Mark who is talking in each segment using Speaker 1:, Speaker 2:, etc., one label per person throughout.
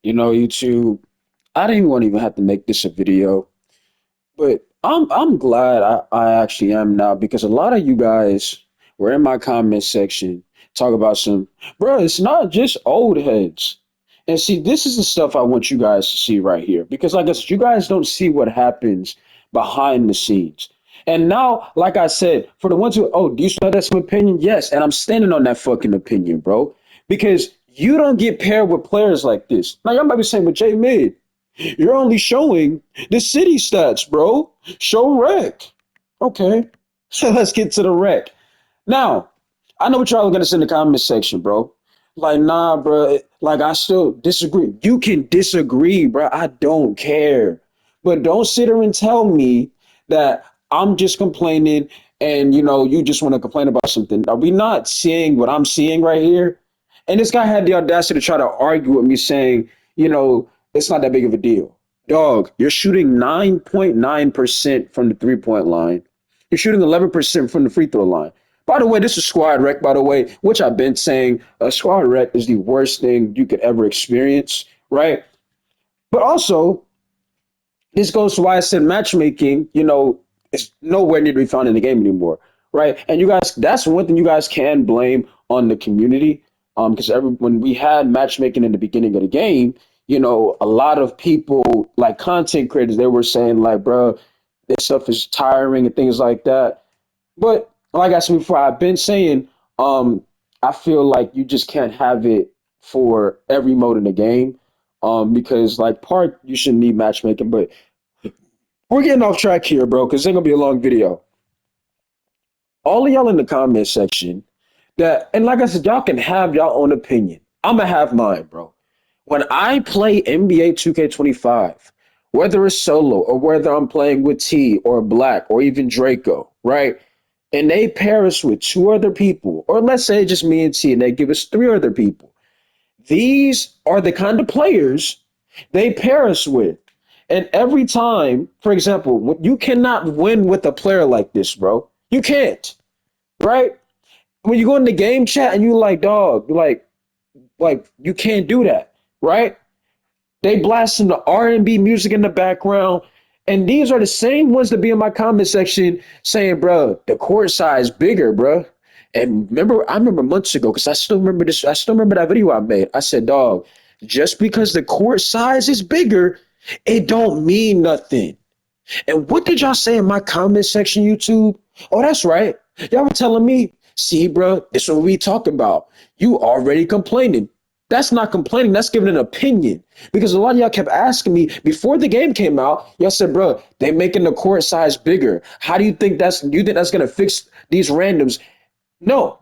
Speaker 1: YouTube, I didn't want to even have to make this a video, but I'm glad I actually am now because a lot of you guys were in my comment section talk about some, bro, it's not just old heads. And see, this is the stuff I want you guys to see right here because like I said, you guys don't see what happens behind the scenes. And now, like I said, for the ones who, oh, do you still have that same opinion? Yes, and I'm standing on that fucking opinion, bro. Because you don't get paired with players like this. Now, y'all might be saying with J Mid, you're only showing the city stats, bro. Show rec. Okay. So let's get to the rec. Now, I know what y'all are gonna say in the comment section, bro. Like, nah, bro. Like, I still disagree. You can disagree, bro. I don't care. But don't sit there and tell me that I'm just complaining and you just want to complain about something. Are we not seeing what I'm seeing right here? And this guy had the audacity to try to argue with me saying, it's not that big of a deal. Dog, you're shooting 9.9% from the 3-point line. You're shooting 11% from the free throw line. By the way, this is squad rec, by the way, which I've been saying squad rec is the worst thing you could ever experience, right? But also, this goes to why I said matchmaking, is nowhere near to be found in the game anymore, right? And you guys, that's one thing you guys can blame on the community, because when we had matchmaking in the beginning of the game, a lot of people like content creators, they were saying like, bro, this stuff is tiring and things like that. But like I said before, I've been saying, I feel like you just can't have it for every mode in the game, because like part you shouldn't need matchmaking, but we're getting off track here, bro, because it's gonna be a long video. All of y'all in the comment section and like I said, y'all can have y'all own opinion. I'm gonna have mine, bro. When I play NBA 2K25, whether it's solo or whether I'm playing with T or Black or even Draco, right? And they pair us with two other people, or let's say just me and T, and they give us three other people. These are the kind of players they pair us with. And every time, for example, you cannot win with a player like this, bro. You can't, right? When you go in the game chat and you like, dog, like you can't do that, right? They blasting the R&B music in the background. And these are the same ones that be in my comment section saying, bro, the court size bigger, bro. And I remember months ago, because I still remember this, I still remember that video I made. I said, dog, just because the court size is bigger, it don't mean nothing. And what did y'all say in my comment section, YouTube? Oh, that's right. Y'all were telling me, see, bro, this is what we talking about. You already complaining. That's not complaining. That's giving an opinion. Because a lot of y'all kept asking me before the game came out. Y'all said, bro, they making the court size bigger. How do you think that's gonna fix these randoms? No,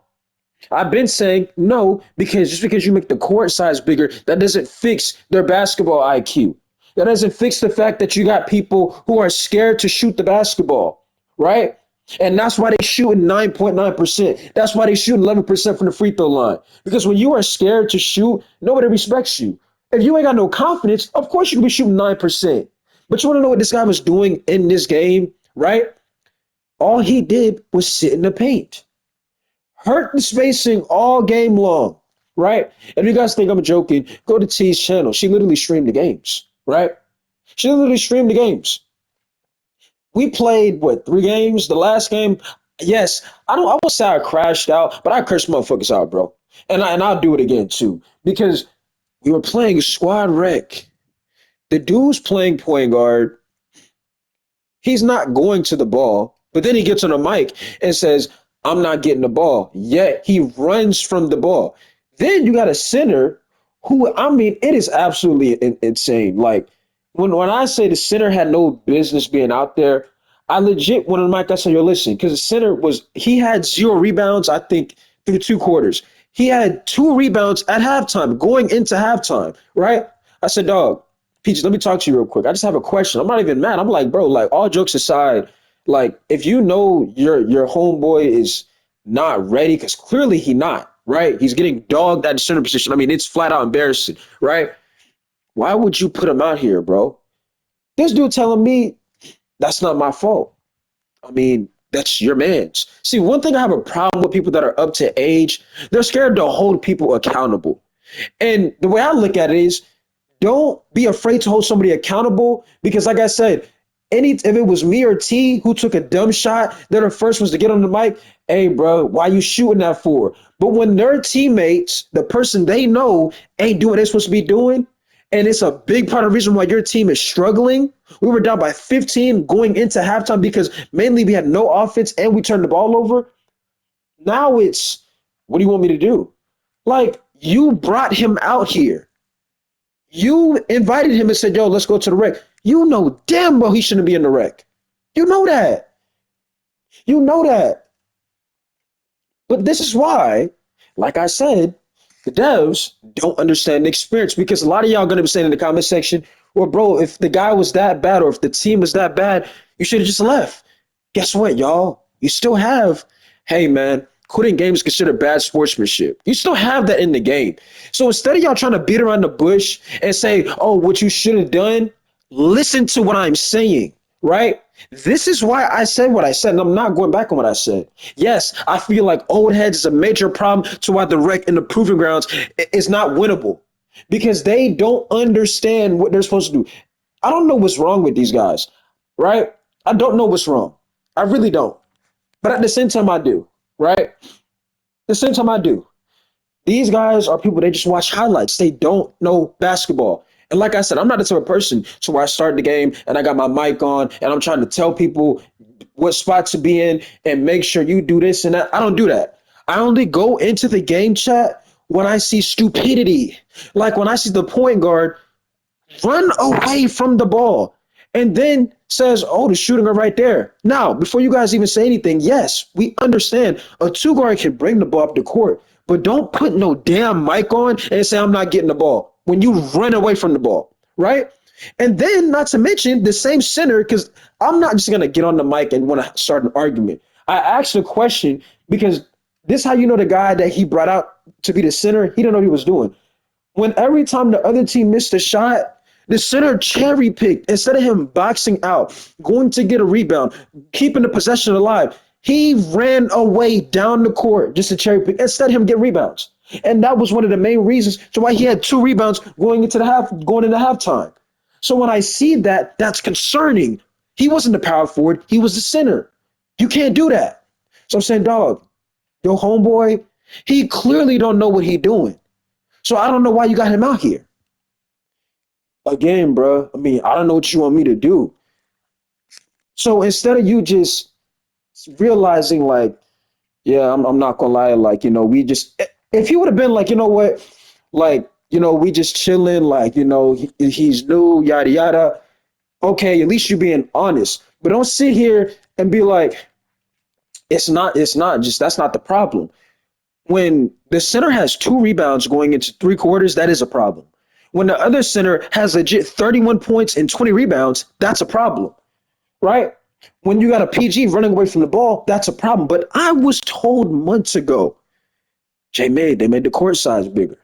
Speaker 1: I've been saying no because just because you make the court size bigger, that doesn't fix their basketball IQ. That doesn't fix the fact that you got people who are scared to shoot the basketball, right? And that's why they shooting 9.9%. That's why they shooting 11% from the free throw line. Because when you are scared to shoot, nobody respects you. If you ain't got no confidence, of course you can be shooting 9%. But you want to know what this guy was doing in this game, right? All he did was sit in the paint. Hurt the spacing all game long, right? If you guys think I'm joking, go to T's channel. She literally streamed the games, right? She literally streamed the games. We played what, 3 games? The last game, yes, I won't say I crashed out, but I cursed motherfuckers out, bro. And I'll do it again too because we were playing squad rec. The dude's playing point guard. He's not going to the ball, but then he gets on a mic and says, I'm not getting the ball. Yet he runs from the ball. Then you got a center who, I mean, it is absolutely insane. Like when I say the center had no business being out there, I legit went on the mic. I said, yo, listen, because the center he had 0 rebounds, I think, through 2 quarters. He had 2 rebounds at halftime, going into halftime, right? I said, dog, Peaches, let me talk to you real quick. I just have a question. I'm not even mad. I'm like, bro, like all jokes aside, like if you know your homeboy is not ready, because clearly he not, right? He's getting dogged at the center position. I mean, it's flat out embarrassing, right? Why would you put him out here, bro? This dude telling me that's not my fault. I mean, that's your man's. See, one thing I have a problem with people that are up to age, they're scared to hold people accountable. And the way I look at it is
Speaker 2: Don't be afraid to hold somebody accountable because, like I said, if it was me or T who took a dumb shot, they're the first ones to get on the mic. Hey, bro, why you shooting that for? But when their teammates, the person they know, ain't doing what they're supposed to be doing, and it's a big part of the reason why your team is struggling. We were down by 15 going into halftime because mainly we had no offense and we turned the ball over. Now it's, what do you want me to do? Like, you brought him out here. You invited him and said, yo, let's go to the rec. You know damn well he shouldn't be in the rec. You know that. You know that. But this is why, like I said, the devs don't understand the experience because a lot of y'all going to be saying in the comment section, well, bro, if the guy was that bad or if the team was that bad, you should have just left. Guess what, y'all? You still have, hey, man, quitting games is considered bad sportsmanship. You still have that in the game. So instead of y'all trying to beat around the bush and say, oh, what you should have done, listen to what I'm saying, right? This is why I said what I said, and I'm not going back on what I said. Yes, I feel like old heads is a major problem to why the rec in the proving grounds is not winnable because they don't understand what they're supposed to do. I don't know what's wrong with these guys, right? I don't know what's wrong. I really don't. But at the same time, I do, right? At the same time, I do. These guys are people, they just watch highlights. They don't know basketball. And like I said, I'm not the type of person to where I start the game and I got my mic on and I'm trying to tell people what spot to be in and make sure you do this and that. I don't do that. I only go into the game chat when I see stupidity. Like when I see the point guard run away from the ball and then says, oh, the shooting are right there. Now, before you guys even say anything, yes, we understand a two guard can bring the ball up the court, but don't put no damn mic on and say, I'm not getting the ball when you run away from the ball, right? And then, not to mention, the same center, because I'm not just going to get on the mic and want to start an argument. I asked a question because this is how you know the guy that he brought out to be the center, he didn't know what he was doing. When every time the other team missed a shot, the center cherry picked instead of him boxing out, going to get a rebound, keeping the possession alive. He ran away down the court just to cherry pick instead of him get rebounds. And that was one of the main reasons to why he had two rebounds going into halftime. So when I see that, that's concerning. He wasn't the power forward, he was the center. You can't do that. So I'm saying, dog, your homeboy, he clearly don't know what he doing. So I don't know why you got him out here. Again, bro. I mean, I don't know what you want me to do. So instead of you just realizing, like, yeah, I'm not gonna lie, like, we just, if he would have been like, you know what, like, we just chilling, like, he's new, yada yada. Okay, at least you're being honest. But don't sit here and be like, it's not just that's not the problem. When the center has two rebounds going into three quarters, that is a problem. When the other center has legit 31 points and 20 rebounds, that's a problem, right? When you got a PG running away from the ball, that's a problem. But I was told months ago, they made the court size bigger.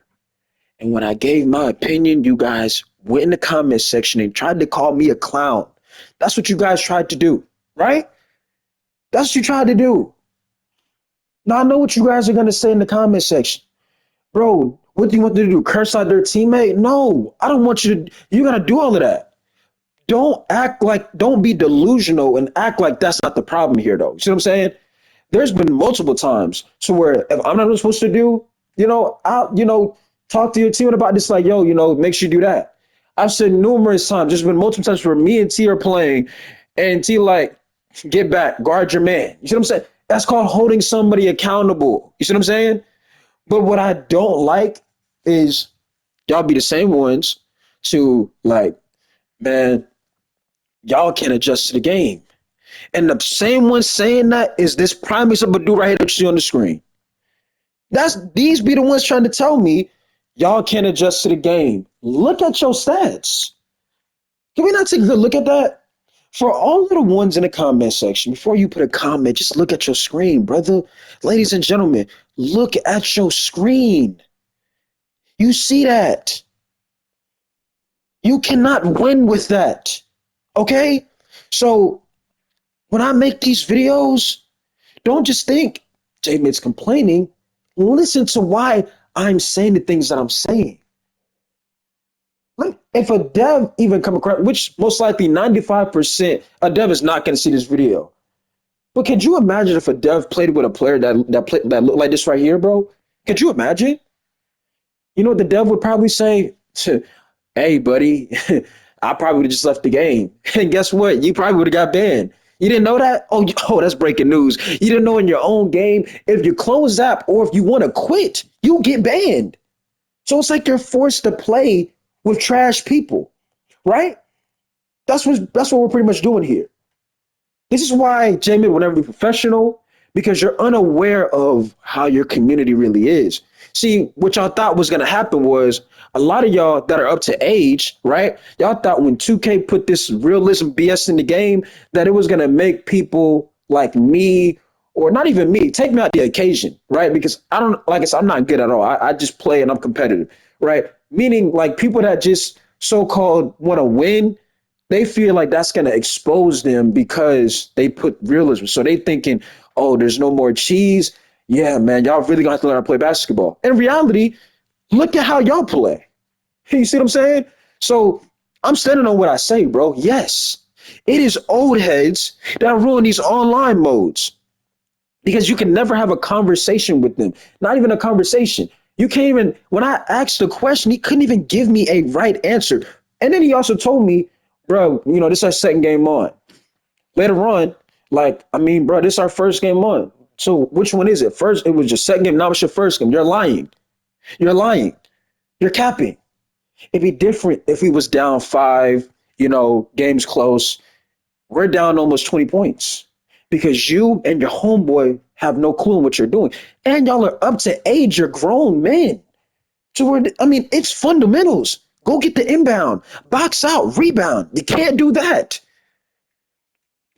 Speaker 2: And when I gave my opinion, you guys went in the comment section and tried to call me a clown. That's what you guys tried to do, right? That's what you tried to do. Now I know what you guys are going to say in the comment section. Bro, what do you want to do? Curse out their teammate? No, I don't want you to. You got to do all of that. Don't be delusional and act like that's not the problem here, though. You see what I'm saying? There's been multiple times to where if I'm not supposed to do, I'll, talk to your team about this, like, yo, make sure you do that. I've said numerous times, there's been multiple times where me and T are playing and T like, get back, guard your man. You see what I'm saying? That's called holding somebody accountable. You see what I'm saying? But what I don't like is y'all be the same ones to like, man, y'all can't adjust to the game. And the same one saying that is this prime example dude right here that you see on the screen. These be the ones trying to tell me y'all can't adjust to the game. Look at your stats. Can we not take a good look at that? For all of the ones in the comment section, before you put a comment, just look at your screen, brother. Ladies and gentlemen, look at your screen. You see that. You cannot win with that. Okay? So when I make these videos, don't just think J-Mid's complaining. Listen to why I'm saying the things that I'm saying. If a dev even come across, which most likely 95% a dev is not going to see this video. But could you imagine if a dev played with a player that looked like this right here, bro? Could you imagine? You know what the dev would probably say? Hey, buddy, I probably would have just left the game. And guess what? You probably would have got banned. You didn't know that? Oh, that's breaking news. You didn't know in your own game, if you close app or if you want to quit, you get banned. So it's like you're forced to play with trash people, right? That's what we're pretty much doing here. This is why Jamie will never be professional because you're unaware of how your community really is. See, what y'all thought was gonna happen was a lot of y'all that are up to age, right? Y'all thought when 2K put this realism BS in the game that it was gonna make people like me or not even me take me out the occasion, right? Because I don't like I said, I'm not good at all. I just play and I'm competitive, right? Meaning like people that just so-called want to win, they feel like that's going to expose them because they put realism. So they thinking, oh, there's no more cheese. Yeah, man, y'all really gonna have to learn how to play basketball. In reality, look at how y'all play. You see what I'm saying? So I'm standing on what I say, bro. Yes, it is old heads that ruin these online modes because you can never have a conversation with them. Not even a conversation. You can't even, when I asked the question, he couldn't even give me a right answer. And then he also told me, bro, this is our second game on. Later on, like, I mean, bro, this is our first game on. So which one is it? First, it was your second game. Now it's your first game. You're lying. You're lying. You're capping. It'd be different if we was down five, games close. We're down almost 20 points because you and your homeboy have no clue what you're doing. And y'all are up to age. You're grown men. So I mean, it's fundamentals. Go get the inbound, box out, rebound. You can't do that,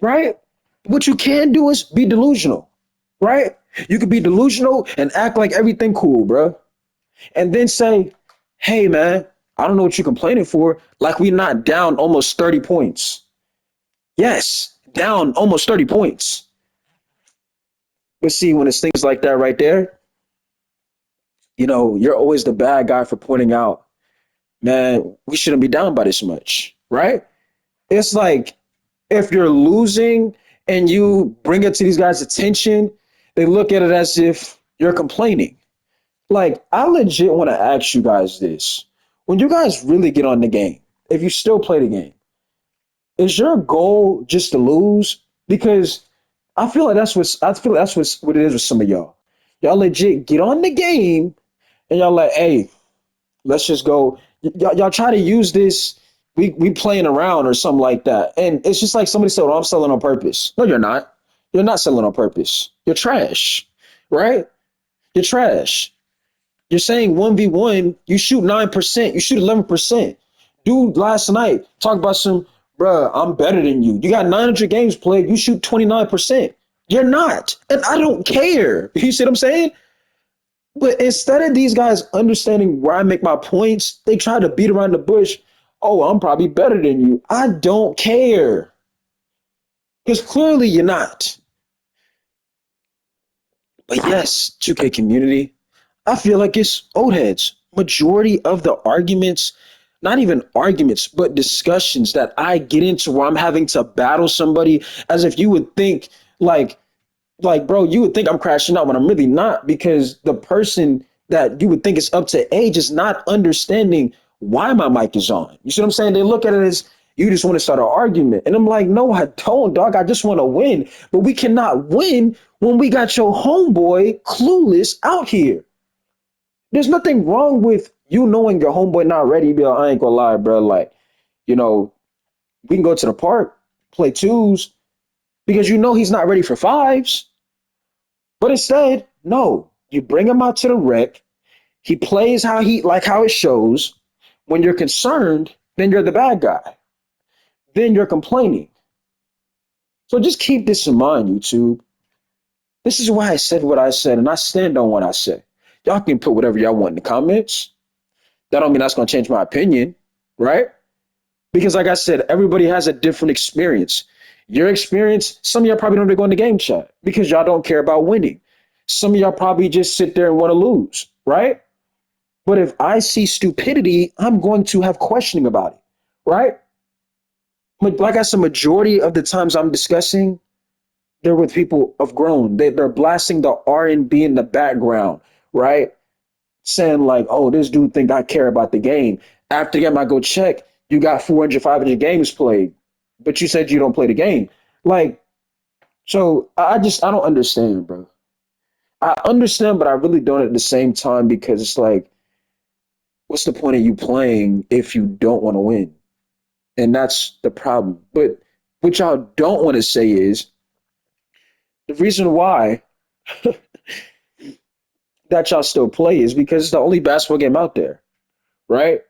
Speaker 2: right? What you can do is be delusional, right? You could be delusional and act like everything cool, bro. And then say, hey, man, I don't know what you're complaining for. Like we not down almost 30 points. Yes, down almost 30 points. But see, when it's things like that right there, you're always the bad guy for pointing out, man, we shouldn't be down by this much, right? It's like if you're losing and you bring it to these guys' attention, they look at it as if you're complaining. Like, I legit want to ask you guys this. When you guys really get on the game, if you still play the game, is your goal just to lose? Because I feel like that's what it is with some of y'all. Y'all legit get on the game and y'all like, hey, let's just go. Y'all try to use this. We playing around or something like that, and it's just like somebody said, "Oh, I'm selling on purpose." No, you're not. You're not selling on purpose. You're trash, right? You're trash. You're saying 1v1, you shoot 9%, you shoot 11%. Dude, last night, talk about bruh, I'm better than you. You got 900 games played, you shoot 29%. You're not. And I don't care. You see what I'm saying? But instead of these guys understanding where I make my points, they try to beat around the bush. Oh, I'm probably better than you. I don't care. Because clearly you're not. But yes, 2K community, I feel like it's old heads. Majority of the arguments, not even arguments, but discussions that I get into where I'm having to battle somebody as if you would think like bro, you would think I'm crashing out when I'm really not because the person that you would think is up to age is not understanding why my mic is on. You see what I'm saying? They look at it as you just want to start an argument. And I'm like, no, I don't, dog. I just want to win. But we cannot win when we got your homeboy clueless out here. There's nothing wrong with you knowing your homeboy not ready. Be like, I ain't gonna lie, bro. Like, you know, we can go to the park, play twos, because you know he's not ready for fives. But instead, no, you bring him out to the rec. He plays how it shows. When you're concerned, then you're the bad guy. Then you're complaining. So just keep this in mind, YouTube. This is why I said what I said, and I stand on what I said. Y'all can put whatever y'all want in the comments. That don't mean that's gonna change my opinion, right? Because like I said, everybody has a different experience. Your experience, some of y'all probably don't even go in the game chat because y'all don't care about winning. Some of y'all probably just sit there and want to lose, right? But if I see stupidity, I'm going to have questioning about it, right? Like I said, majority of the times I'm discussing, they're with people of grown. They're blasting the R&B in the background, right? Saying like, "Oh, this dude think I care about the game." After the game, I go check. You got 400, 500 games played, but you said you don't play the game. Like, so I don't understand, bro. I understand, but I really don't at the same time because it's like, what's the point of you playing if you don't want to win? And that's the problem. But what y'all don't want to say is the reason why that y'all still play is because it's the only basketball game out there, right?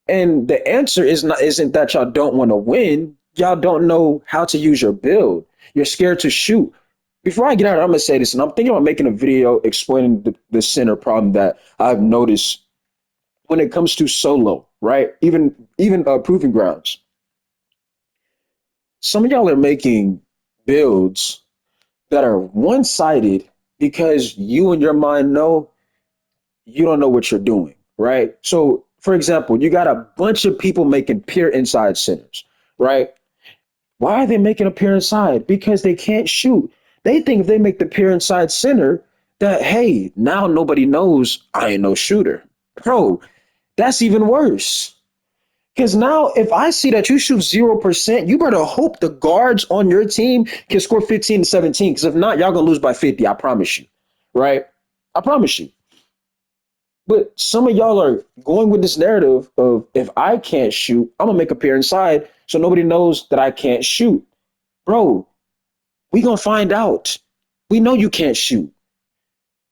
Speaker 2: And the answer isn't that y'all don't want to win. Y'all don't know how to use your build. You're scared to shoot. Before I get out, I'm gonna say this, and I'm thinking about making a video explaining the center problem that I've noticed when it comes to solo, right? Even proving grounds. Some of y'all are making builds that are one sided because you in your mind know you don't know what you're doing, right? So, for example, you got a bunch of people making pure inside centers, right? Why are they making a pure inside? Because they can't shoot. They think if they make the pure inside center, that hey, now nobody knows I ain't no shooter. Bro, that's even worse. Because now, if I see that you shoot 0%, you better hope the guards on your team can score 15 to 17. Because if not, y'all gonna lose by 50. I promise you. Right? I promise you. But some of y'all are going with this narrative of if I can't shoot, I'm gonna make a pair inside so nobody knows that I can't shoot. Bro, we gonna find out. We know you can't shoot.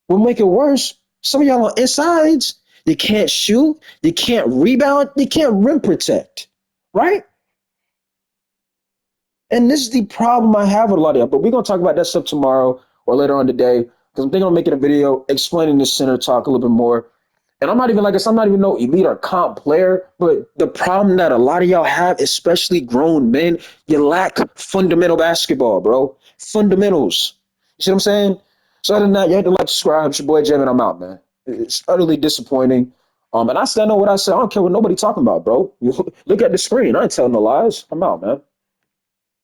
Speaker 2: We'll make it worse. Some of y'all on insides, you can't shoot, you can't rebound, you can't rim protect. Right? And this is the problem I have with a lot of y'all. But we're gonna talk about that stuff tomorrow or later on today because I'm thinking of making a video explaining this center talk a little bit more. And I'm not even like I said, I'm not even no elite or comp player, but the problem that a lot of y'all have, especially grown men, you lack fundamental basketball, bro. Fundamentals. You see what I'm saying? So other than that, you have to like, subscribe. It's your boy Jam, and I'm out, man. It's utterly disappointing. And I stand on what I said. I don't care what nobody talking about, bro. You look at the screen. I ain't telling no lies. I'm out, man.